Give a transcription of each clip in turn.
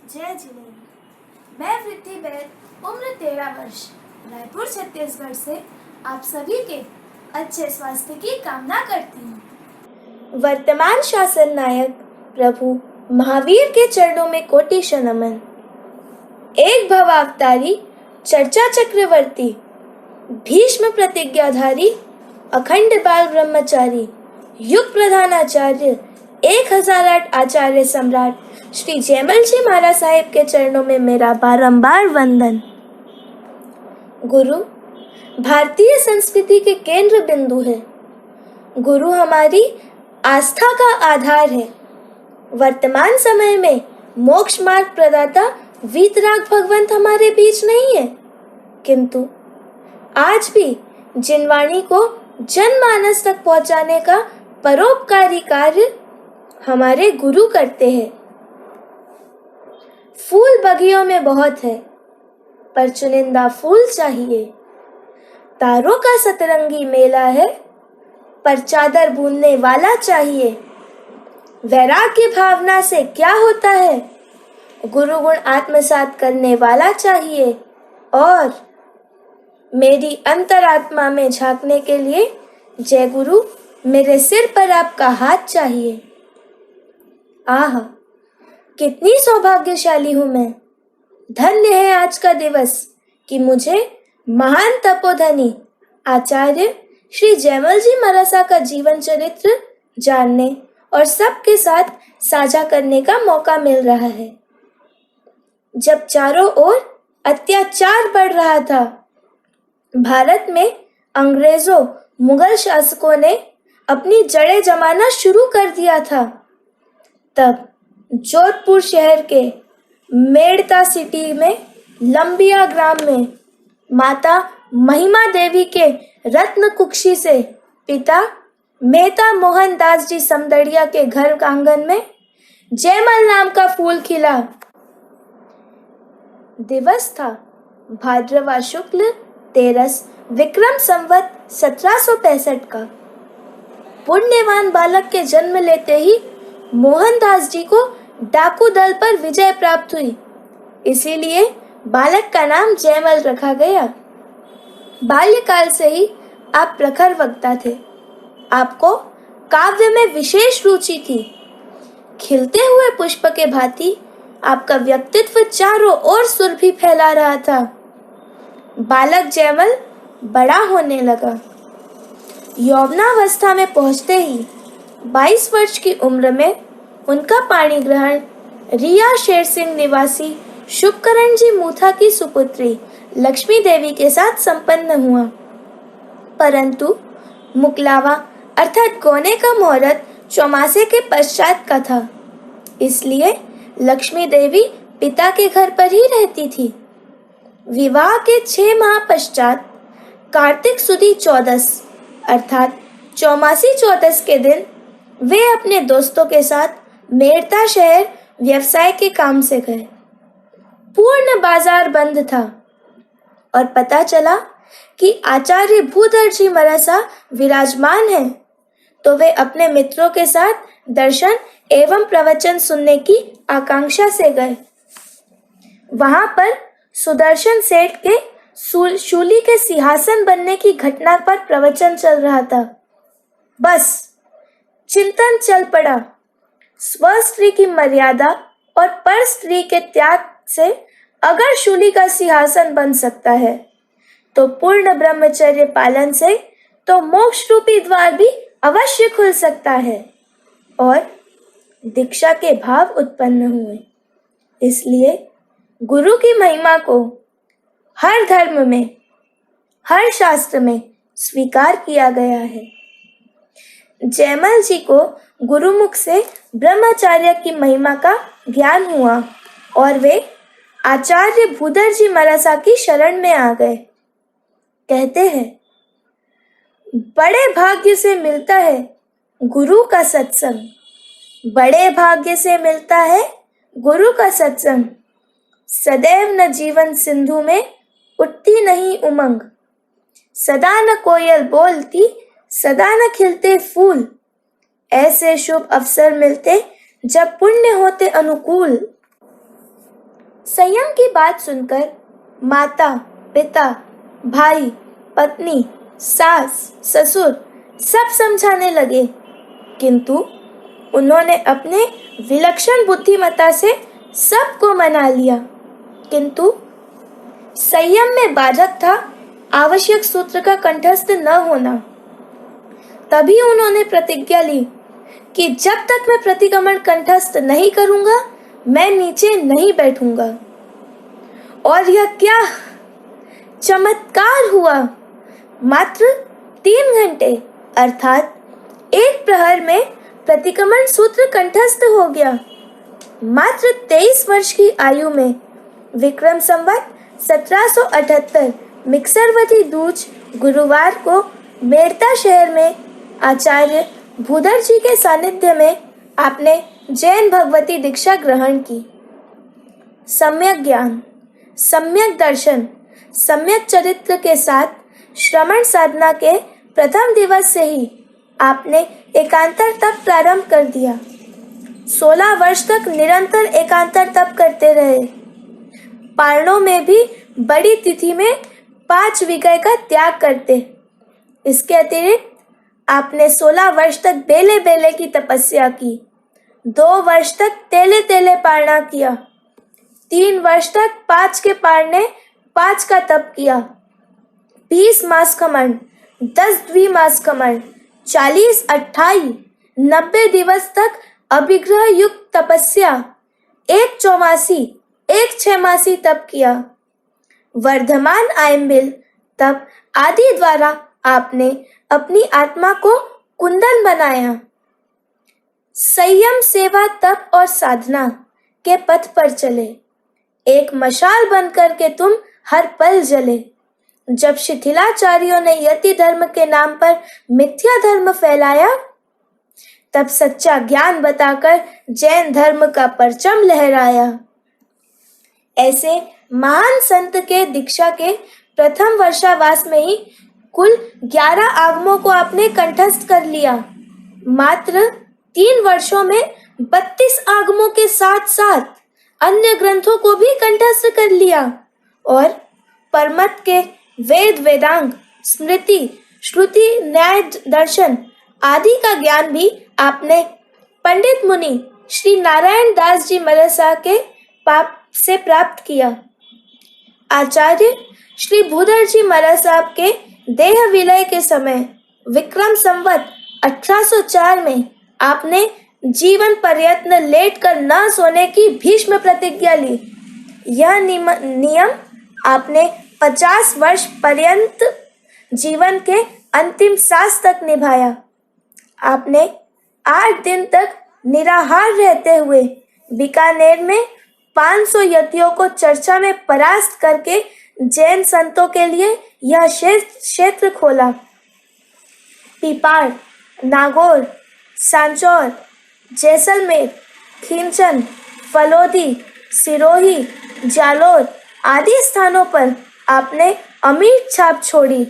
जय जिनेन्द्र। मैं वृद्धि बैद, उम्र 13 वर्ष, रायपुर छत्तीसगढ़ से आप सभी के अच्छे स्वास्थ्य की कामना करती हूँ। वर्तमान शासन नायक प्रभु महावीर के चरणों में कोटि नमन। एक भवावतारी, चर्चा चक्रवर्ती, भीष्म प्रतिज्ञाधारी, अखंड बाल ब्रह्मचारी, युग प्रधानाचार्य, 1008 आचार्य सम्राट श्री जयमल जी महाराज साहिब के चरणों में मेरा बारंबार वंदन। गुरु भारतीय संस्कृति के केंद्र बिंदु है। गुरु हमारी आस्था का आधार है। वर्तमान समय में मोक्ष मार्ग प्रदाता वीतराग भगवंत हमारे बीच नहीं है, किंतु आज भी जिनवाणी को जनमानस तक पहुंचाने का परोपकारी कार्य हमारे गुरु करते हैं। फूल बगियों में बहुत है, पर चुनिंदा फूल चाहिए। तारों का सतरंगी मेला है, पर चादर बूंदने वाला चाहिए। वैराग्य भावना से क्या होता है? गुरु गुण आत्मसात करने वाला चाहिए। और मेरी अंतरात्मा में झांकने के लिए जय गुरु मेरे सिर पर आपका हाथ चाहिए। आह, कितनी सौभाग्यशाली हूं मैं। धन्य है आज का दिवस कि मुझे महान तपोधनी आचार्य श्री जयमल जी महाराज का जीवन चरित्र जानने और सबके साथ साझा करने का मौका मिल रहा है। जब चारों ओर अत्याचार बढ़ रहा था, भारत में अंग्रेजों मुगल शासकों ने अपनी जड़ें जमाना शुरू कर दिया था, तब जोधपुर शहर के मेड़ता सिटी में लंबिया ग्राम में माता महिमा देवी के रत्न कुक्षी से पिता मेहता मोहन दास जी समदड़िया के घर आंगन में जयमल नाम का फूल खिला। दिवस था भाद्रवा शुक्ल 13 विक्रम संवत 1765 का। पुण्यवान बालक के जन्म लेते ही मोहनदास जी को डाकू दल पर विजय प्राप्त हुई, इसीलिए बालक का नाम जयमल रखा गया। बाल्यकाल से ही आप प्रखर वक्ता थे। आपको काव्य में विशेष रुचि थी। खिलते हुए पुष्प के भांति आपका व्यक्तित्व चारों ओर सुरभि फैला रहा था। बालक जयमल बड़ा होने लगा। यौवनावस्था में पहुंचते ही 22 वर्ष की उम्र में उनका पाणी ग्रहण रिया शेर सिंह निवासी शुभकरण जी मूथा की सुपुत्री लक्ष्मी देवी के साथ संपन्न हुआ। परंतु मुकलावा अर्थात गोने का मुहूर्त चौमासे के पश्चात का था, इसलिए लक्ष्मी देवी पिता के घर पर ही रहती थी। विवाह के 6 माह पश्चात कार्तिक सुदी 14 अर्थात चौमासी 14 के दिन वे अपने दोस्तों के साथ मेड़ता शहर व्यवसाय के काम से गए। पूर्ण बाजार बंद था और पता चला कि आचार्य भूधर जी मरासा विराजमान हैं, तो वे अपने मित्रों के साथ दर्शन एवं प्रवचन सुनने की आकांक्षा से गए। वहां पर सुदर्शन सेठ के शूली के सिंहासन बनने की घटना पर प्रवचन चल रहा था। बस चिंतन चल पड़ा। स्व स्त्री की मर्यादा और पर स्त्री के त्याग से अगर शूली का सिंहासन बन सकता है, तो पूर्ण ब्रह्मचर्य पालन से तो मोक्ष रूपी द्वार भी अवश्य खुल सकता है। और दीक्षा के भाव उत्पन्न हुए। इसलिए गुरु की महिमा को हर धर्म में, हर शास्त्र में स्वीकार किया गया है। जयमल जी को गुरुमुख से ब्रह्मचार्य की महिमा का ज्ञान हुआ और वे आचार्य भूधर जी मरासा की शरण में आ गए। कहते हैं, बड़े भाग्य से मिलता है गुरु का सत्संग, बड़े भाग्य से मिलता है गुरु का सत्संग। सदैव न जीवन सिंधु में उठती नहीं उमंग, सदा न कोयल बोलती, सदा न खिलते फूल। ऐसे शुभ अवसर मिलते जब पुण्य होते अनुकूल। संयम की बात सुनकर माता, पिता, भाई, पत्नी, सास, ससुर सब समझाने लगे, किंतु उन्होंने अपने विलक्षण बुद्धिमत्ता से सबको मना लिया। किंतु संयम में बाधक था आवश्यक सूत्र का कंठस्थ न होना। तभी उन्होंने प्रतिज्ञा ली कि जब तक मैं प्रतिक्रमण कंठस्थ नहीं करूंगा, मैं नीचे नहीं बैठूंगा। और यह क्या चमत्कार हुआ! मात्र 3 घंटे अर्थात 1 प्रहर में प्रतिक्रमण सूत्र कंठस्थ हो गया। मात्र 23 वर्ष की आयु में विक्रम संवत 1778 मिक्सरवती दूज गुरुवार को मेड़ता शहर में आचार्य भूधर जी के सानिध्य में आपने जैन भगवती दीक्षा ग्रहण की। सम्यक ज्ञान, सम्यक दर्शन, सम्यक चरित्र के साथ श्रवण साधना के प्रथम दिवस से ही आपने एकांतर तप प्रारंभ कर दिया। 16 वर्ष तक निरंतर एकांतर तप करते रहे। पारणों में भी बड़ी तिथि में 5 विगय का त्याग करते। इसके अतिरिक्त आपने 16 वर्ष तक बेले बेले की तपस्या की, 2 वर्ष तक तेले तेले पारणा किया, 3 वर्ष तक 5 के पारने 5 का तप किया, 20 मास खमन, 10 द्विमास खमन, 40, 28, 90 दिवस तक अभिग्रह युक्त तपस्या, 1 चौमासी, 1 छमासी तप किया। वर्धमान आयम्बिल तप आदि द्वारा आपने अपनी आत्मा को कुंदन बनाया। संयम, सेवा, तप और साधना के पथ पर चले। एक मशाल बनकर के तुम हर पल जले। जब शिथिलाचार्यों ने यति धर्म के नाम पर मिथ्या धर्म फैलाया, तब सच्चा ज्ञान बताकर जैन धर्म का परचम लहराया। ऐसे महान संत के दीक्षा के प्रथम वर्षावास में ही कुल 11 आगमों को आपने कंठस्थ कर लिया। मात्र 3 वर्षों में 32 आगमों के साथ साथ अन्य ग्रंथों को भी कंठस्थ कर लिया और परमत के वेद, वेदांग, स्मृति, श्रुति, न्याय, दर्शन आदि का ज्ञान भी आपने पंडित मुनि श्री नारायण दास जी मरसा के पाप से प्राप्त किया। आचार्य श्री भूधर जी महाराज साहब के देह विलय के समय विक्रम संवत 1804 में आपने जीवन पर्यंत लेटकर न सोने की भीष्म प्रतिज्ञा ली। यह नियम आपने 50 वर्ष पर्यंत जीवन के अंतिम सांस तक निभाया। आपने 8 दिन तक निराहार रहते हुए बीकानेर में 500 यतियों को चर्चा में परास्त करके जैन संतों के लिए यह क्षेत्र खोला। पीपाड़, नागौर, सांचौर, जैसलमेर, खींचन, फलोदी, सिरोही, जालोर आदि स्थानों पर आपने अमिट छाप छोड़ी।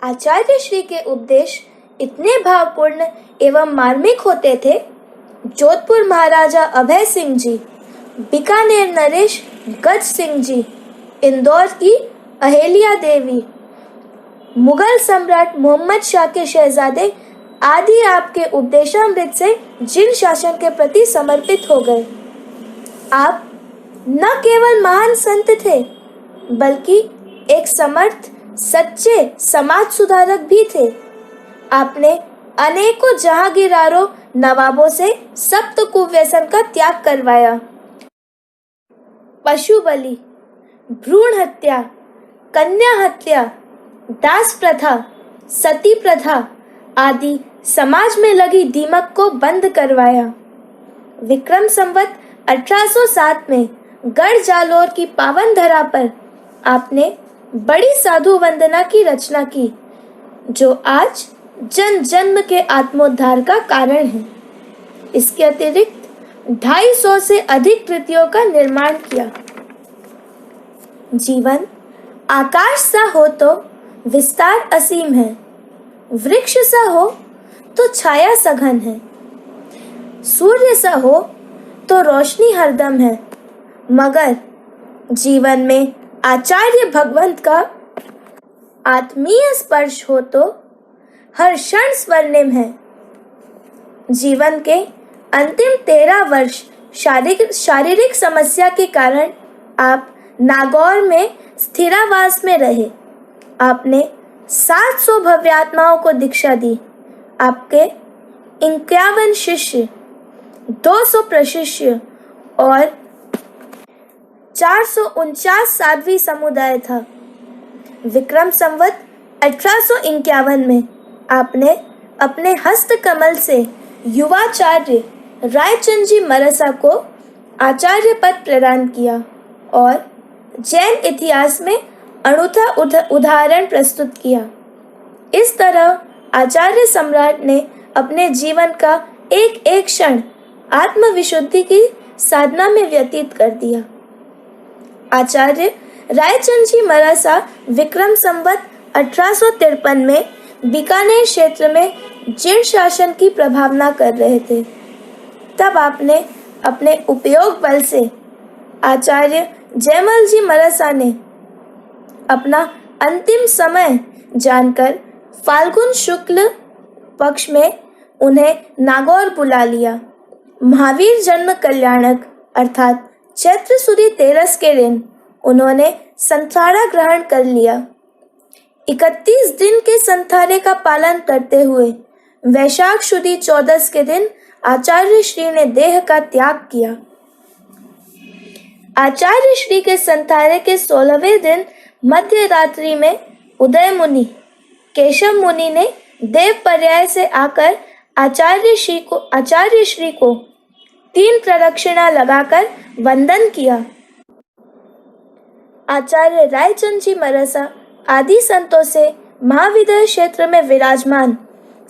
आचार्य श्री के उपदेश इतने भावपूर्ण एवं मार्मिक होते थे, जोधपुर महाराजा अभय सिंह जी, बीकानेर नरेश गज सिंह जी, इंदौर की अहेलिया देवी, मुगल सम्राट मोहम्मद शाह के शहजादे आदि आपके उपदेशामृत से जिन शासन के प्रति समर्पित हो गए। आप न केवल महान संत थे, बल्कि एक समर्थ, सच्चे समाज सुधारक भी थे। आपने अनेकों जहांगीरारों, नवाबों से सप्त कुव्यसन का त्याग करवाया। पशु बलि, भ्रूण हत्या, कन्या हत्या, दास प्रथा, सती प्रथा आदि समाज में लगी दीमक को बंद करवाया। विक्रम संवत 1807 में गढ़ जालोर की पावन धरा पर आपने बड़ी साधु वंदना की रचना की, जो आज जन जन्म के आत्मोद्धार का कारण है। इसके अतिरिक्त 250 से अधिक कृतियों का निर्माण किया। जीवन आकाश सा हो तो विस्तार असीम है, वृक्ष सा हो तो छाया सघन है, सूर्य सा हो तो रोशनी हरदम है, मगर जीवन में आचार्य भगवंत का आत्मीय स्पर्श हो तो हर क्षण स्वर्णिम है। जीवन के अंतिम 13 वर्ष शारीरिक समस्या के कारण आप नागौर में स्थिरावास में रहे। आपने 700 भव्यात्माओं को दीक्षा दी। आपके 51 शिष्य, 200 प्रशिष्य और 449 साध्वी समुदाय था। विक्रम संवत 1851 में आपने अपने हस्त कमल से युवाचार्य रायचंद जी मरसा को आचार्य पद प्रदान किया और जैन इतिहास में अनूठा उदाहरण प्रस्तुत किया। इस तरह आचार्य सम्राट ने अपने जीवन का एक एक क्षण आत्मविशुद्धि की साधना में व्यतीत कर दिया। आचार्य रायचंद जी मरासा विक्रम संवत 1853 में बीकानेर क्षेत्र में जीर्ण शासन की प्रभावना कर रहे थे। तब आपने अपने उपयोग बल से आचार्य जयमल जी मरासा ने अपना अंतिम समय जानकर फाल्गुन शुक्ल पक्ष में उन्हें नागौर बुला लिया। महावीर जन्म कल्याणक अर्थात चैत्र सुदी 13 के दिन उन्होंने संथारा ग्रहण कर लिया। 31 दिन के संथारे का पालन करते हुए वैशाख शुदी 14 के दिन आचार्य श्री ने देह का त्याग किया। आचार्य श्री के संथारे के 16वें दिन मध्य रात्रि में उदय मुनि केशव मुनि ने देव पर्याय से आकर आचार्य श्री को 3 प्रदक्षिणा लगाकर वंदन किया। आचार्य रायचंद जी मरसा आदि संतों से महाविद्या क्षेत्र में विराजमान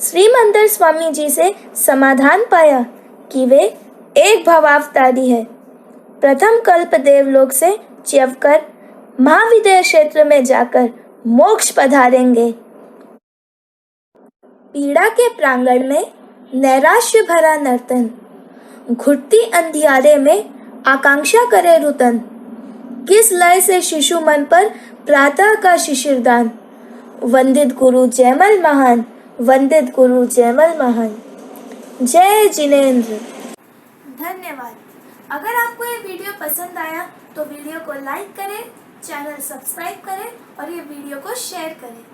श्रीमंदर स्वामी जी से समाधान पाया कि वे एक भवावतारी है। प्रथम कल्प देवलोक से च्यवकर महाविद्या क्षेत्र में जाकर मोक्ष पधारेंगे। पीड़ा के प्रांगण में नैराश्य भरा नर्तन, घुटती अंधियारे में आकांक्षा करे रुतन, किस लय से शिशु मन पर प्रातः का शिशिरदान। वंदित गुरु जयमल महान, वंदित गुरु जयमल महान। जय जिनेंद्र। धन्यवाद। अगर आपको ये वीडियो पसंद आया तो वीडियो को लाइक करें, चैनल सब्सक्राइब करें और ये वीडियो को शेयर करें।